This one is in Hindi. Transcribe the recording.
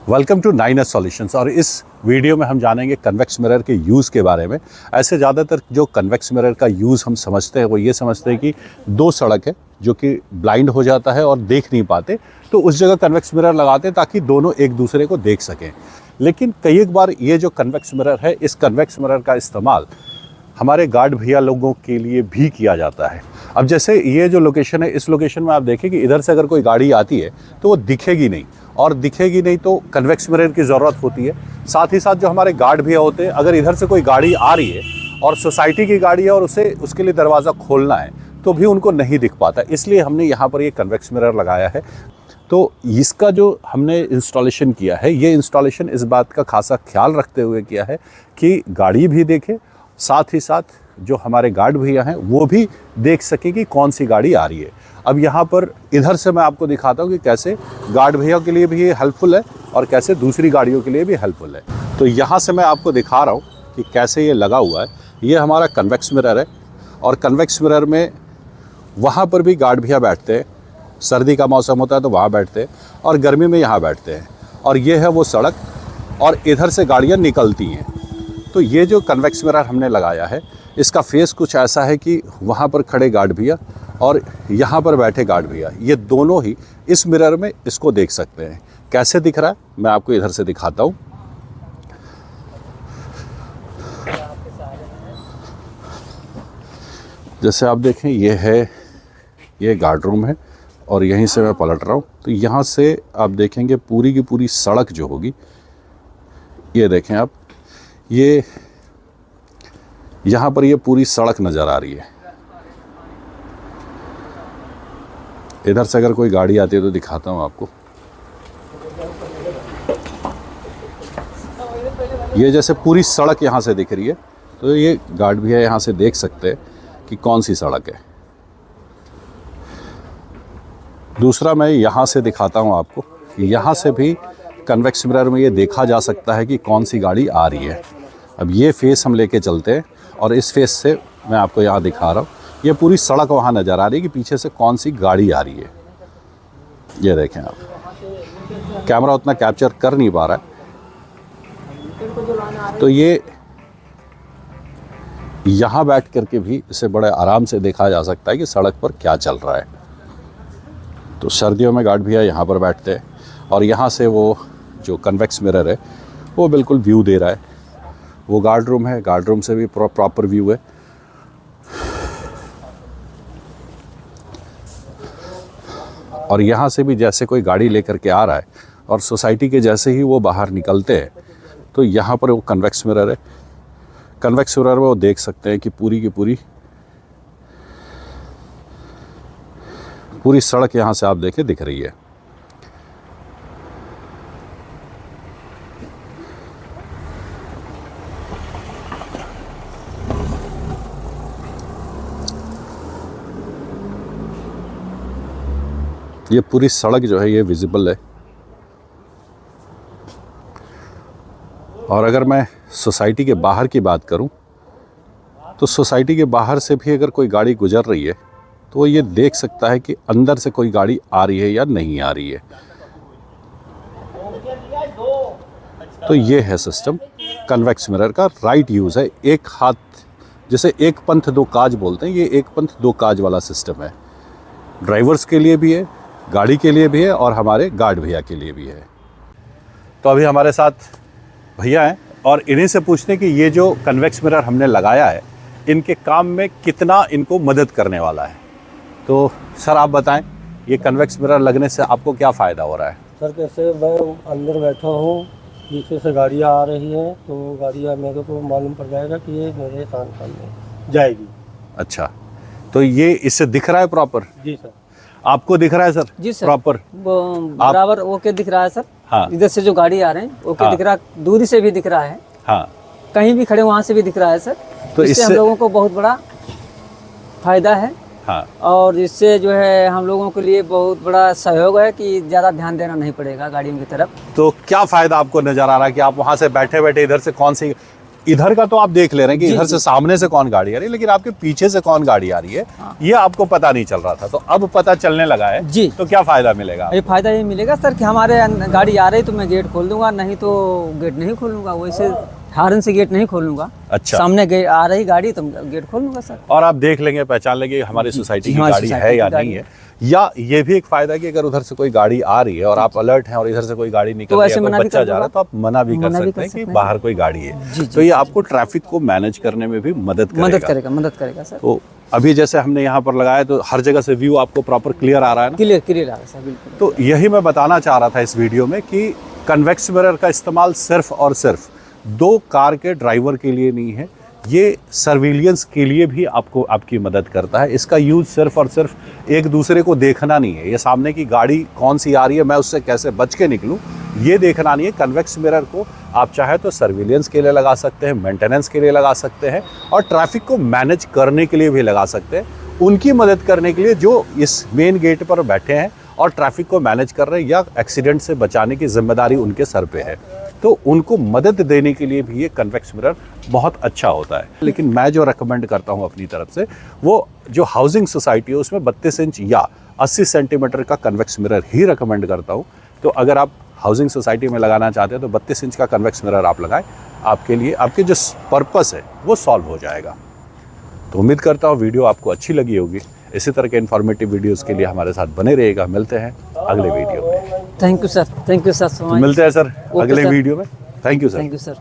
Welcome to 9S solutions. और इस वीडियो में हम जानेंगे कन्वेक्स मिरर के यूज़ के बारे में। ऐसे ज़्यादातर जो कन्वेक्स मिरर का यूज़ हम समझते हैं वो ये समझते हैं कि दो सड़क है जो कि ब्लाइंड हो जाता है और देख नहीं पाते, तो उस जगह कन्वेक्स मिरर लगाते हैं ताकि दोनों एक दूसरे को देख सकें। लेकिन कई एक बार ये जो कन्वेक्स मिरर है, इस कन्वेक्स मिरर का इस्तेमाल हमारे गार्ड भैया लोगों के लिए भी किया जाता है। अब जैसे ये जो लोकेशन है, इस लोकेशन में आप देखें कि इधर से अगर कोई गाड़ी आती है तो वो दिखेगी नहीं, और दिखेगी नहीं तो कन्वेक्स मिरर की ज़रूरत होती है। साथ ही साथ जो हमारे गार्ड भैया होते हैं, अगर इधर से कोई गाड़ी आ रही है और सोसाइटी की गाड़ी है और उसे उसके लिए दरवाज़ा खोलना है तो भी उनको नहीं दिख पाता, इसलिए हमने यहाँ पर ये कन्वेक्स मिरर लगाया है। तो इसका जो हमने इंस्टॉलेशन किया है, ये इंस्टॉलेशन इस बात का खासा ख्याल रखते हुए किया है कि गाड़ी भी देखे, साथ ही साथ जो हमारे गार्ड भैया हैं वो भी देख सके कि कौन सी गाड़ी आ रही है। अब यहाँ पर इधर से मैं आपको दिखाता हूँ कि कैसे गार्ड भैया के लिए भी ये हेल्पफुल है और कैसे दूसरी गाड़ियों के लिए भी हेल्पफुल है। तो यहाँ से मैं आपको दिखा रहा हूँ कि कैसे ये लगा हुआ है। ये हमारा कन्वेक्स मिरर है और कन्वेक्स मिरर में वहाँ पर भी गार्ड भैया बैठते हैं। सर्दी का मौसम होता है तो वहाँ बैठते हैं और गर्मी में यहाँ बैठते हैं। और ये है वो सड़क और इधर से गाड़ियाँ निकलती हैं। तो ये जो कन्वेक्स मिरर हमने लगाया है, इसका फेस कुछ ऐसा है कि वहाँ पर खड़े गार्ड भैया और यहाँ पर बैठे गार्ड भैया, ये दोनों ही इस मिरर में इसको देख सकते हैं। कैसे दिख रहा है मैं आपको इधर से दिखाता हूँ। जैसे आप देखें, ये गार्ड रूम है और यहीं से मैं पलट रहा हूँ तो यहाँ से आप देखेंगे पूरी की पूरी सड़क जो होगी, ये देखें आप, ये यहाँ पर ये पूरी सड़क नज़र आ रही है। इधर से अगर कोई गाड़ी आती है तो दिखाता हूँ आपको। ये जैसे पूरी सड़क यहाँ से दिख रही है, तो ये गार्ड भैया यहाँ से देख सकते हैं कि कौन सी सड़क है। दूसरा मैं यहाँ से दिखाता हूँ आपको कि यहाँ से भी कन्वेक्स मिरर में ये देखा जा सकता है कि कौन सी गाड़ी आ रही है। अब ये फेस हम लेके चलते हैं और इस फेस से मैं आपको यहाँ दिखा रहा हूँ, ये पूरी सड़क वहाँ नज़र आ रही है कि पीछे से कौन सी गाड़ी आ रही है। ये देखें आप, कैमरा उतना कैप्चर कर नहीं पा रहा है, तो ये यहाँ बैठ करके भी इसे बड़े आराम से देखा जा सकता है कि सड़क पर क्या चल रहा है। तो सर्दियों में गार्ड भैया यहाँ पर बैठते हैं और यहाँ से वो जो कन्वेक्स मिरर है वो बिल्कुल व्यू दे रहा है। वो गार्ड रूम है, गार्ड रूम से भी प्रॉपर व्यू है। और यहाँ से भी जैसे कोई गाड़ी लेकर के आ रहा है और सोसाइटी के जैसे ही वो बाहर निकलते हैं तो यहाँ पर वो कन्वेक्स मिरर है। कन्वेक्स मिरर में वो देख सकते हैं कि पूरी की पूरी सड़क यहाँ से आप देखें दिख रही है। ये पूरी सड़क जो है ये विजिबल है। और अगर मैं सोसाइटी के बाहर की बात करूं तो सोसाइटी के बाहर से भी अगर कोई गाड़ी गुजर रही है तो वो ये देख सकता है कि अंदर से कोई गाड़ी आ रही है या नहीं आ रही है। तो ये है सिस्टम कन्वेक्स मिरर का राइट यूज़ है। एक हाथ, जैसे एक पंथ दो काज बोलते हैं, ये एक पंथ दो काज वाला सिस्टम है। ड्राइवर्स के लिए भी है, गाड़ी के लिए भी है और हमारे गार्ड भैया के लिए भी है। तो अभी हमारे साथ भैया हैं और इन्हीं से पूछते हैं कि ये जो कन्वेक्स मिरर हमने लगाया है इनके काम में कितना इनको मदद करने वाला है। तो सर आप बताएं, ये कन्वेक्स मिरर लगने से आपको क्या फ़ायदा हो रहा है? सर कैसे मैं अंदर बैठा हूँ, पीछे से गाड़ियाँ आ रही हैं तो गाड़ियाँ मेरे को मालूम पड़ जाएगा कि ये मेरे सामने जाएगी। अच्छा, तो ये इससे दिख रहा है प्रॉपर? जी सर। आपको दिख रहा है सर? जी सर, प्रॉपर बराबर ओके दिख रहा है सर। हाँ। इधर से जो गाड़ी आ रहे हैं ओके हाँ। दिख रहा है, दूरी से भी दिख रहा है। हाँ, कहीं भी खड़े वहाँ से भी दिख रहा है सर। तो इससे हम लोगों को बहुत बड़ा फायदा है। हाँ। और इससे जो है हम लोगों के लिए बहुत बड़ा सहयोग है कि ज़्यादा ध्यान देना नहीं पड़ेगा गाड़ियों की तरफ। तो क्या फ़ायदा आपको नज़र आ रहा है कि आप वहाँ से बैठे बैठे इधर से कौन सी इधर का तो आप देख ले रहे हैं कि जी, इधर से सामने से कौन गाड़ी आ रही है, लेकिन आपके पीछे से कौन गाड़ी आ रही है ये आपको पता नहीं चल रहा था, तो अब पता चलने लगा है जी। तो क्या फायदा मिलेगा? ये फायदा ये मिलेगा सर कि हमारे गाड़ी आ रही तो मैं गेट खोल दूंगा, नहीं तो गेट नहीं खोलूंगा, वैसे हारन से गेट नहीं खोलूंगा। अच्छा। सामने आ रही गाड़ी तो गेट खोल दूंगा सर। और आप देख लेंगे, पहचान लेंगे हमारी सोसाइटी की हमारी गाड़ी सोसाइटी है की या गाड़ी नहीं है। या ये भी एक फायदा है कि अगर उधर से कोई गाड़ी आ रही है और आप अलर्ट हैं और इधर से कोई गाड़ी निकल तो रही है, ऐसे कोई मना भी बच्चा कर जा रहा है, तो आप मना भी कर सकते हैं कि बाहर कोई गाड़ी है। जी, तो ये आपको ट्रैफिक को मैनेज करने में भी मदद करेगा सर। तो अभी जैसे हमने यहाँ पर लगाया तो हर जगह से व्यू आपको प्रॉपर क्लियर आ रहा है ना? क्लियर आ रहा है सर, बिल्कुल। तो यही मैं बताना चाह रहा था इस वीडियो में कि कन्वेक्स मिरर का इस्तेमाल सिर्फ और सिर्फ दो कार के ड्राइवर के लिए नहीं है, ये सर्विलियंस के लिए भी आपको आपकी मदद करता है। इसका यूज़ सिर्फ और सिर्फ एक दूसरे को देखना नहीं है, ये सामने की गाड़ी कौन सी आ रही है मैं उससे कैसे बच के निकलूं ये देखना नहीं है। कन्वेक्स मिरर को आप चाहे तो सर्विलियंस के लिए लगा सकते हैं, मेंटेनेंस के लिए लगा सकते हैं और ट्रैफिक को मैनेज करने के लिए भी लगा सकते हैं, उनकी मदद करने के लिए जो इस मेन गेट पर बैठे हैं और ट्रैफिक को मैनेज कर रहे हैं या एक्सीडेंट से बचाने की जिम्मेदारी उनके सर पे है, तो उनको मदद देने के लिए भी ये कन्वेक्स मिरर बहुत अच्छा होता है। लेकिन मैं जो रेकमेंड करता हूँ अपनी तरफ से, वो जो हाउसिंग सोसाइटी है उसमें 32 इंच या 80 सेंटीमीटर का कन्वेक्स मिरर ही रेकमेंड करता हूँ। तो अगर आप हाउसिंग सोसाइटी में लगाना चाहते हैं तो 32 इंच का कन्वेक्स मिरर आप लगाएं, आपके लिए आपके जो पर्पस है वो सॉल्व हो जाएगा। तो उम्मीद करता हूँ वीडियो आपको अच्छी लगी होगी। इसी तरह के इन्फॉर्मेटिव वीडियोस के लिए हमारे साथ बने रहिएगा। मिलते हैं अगले वीडियो में। Thank you sir so much. मिलते हैं सर अगले सर। वीडियो में। Thank you sir. Thank you sir.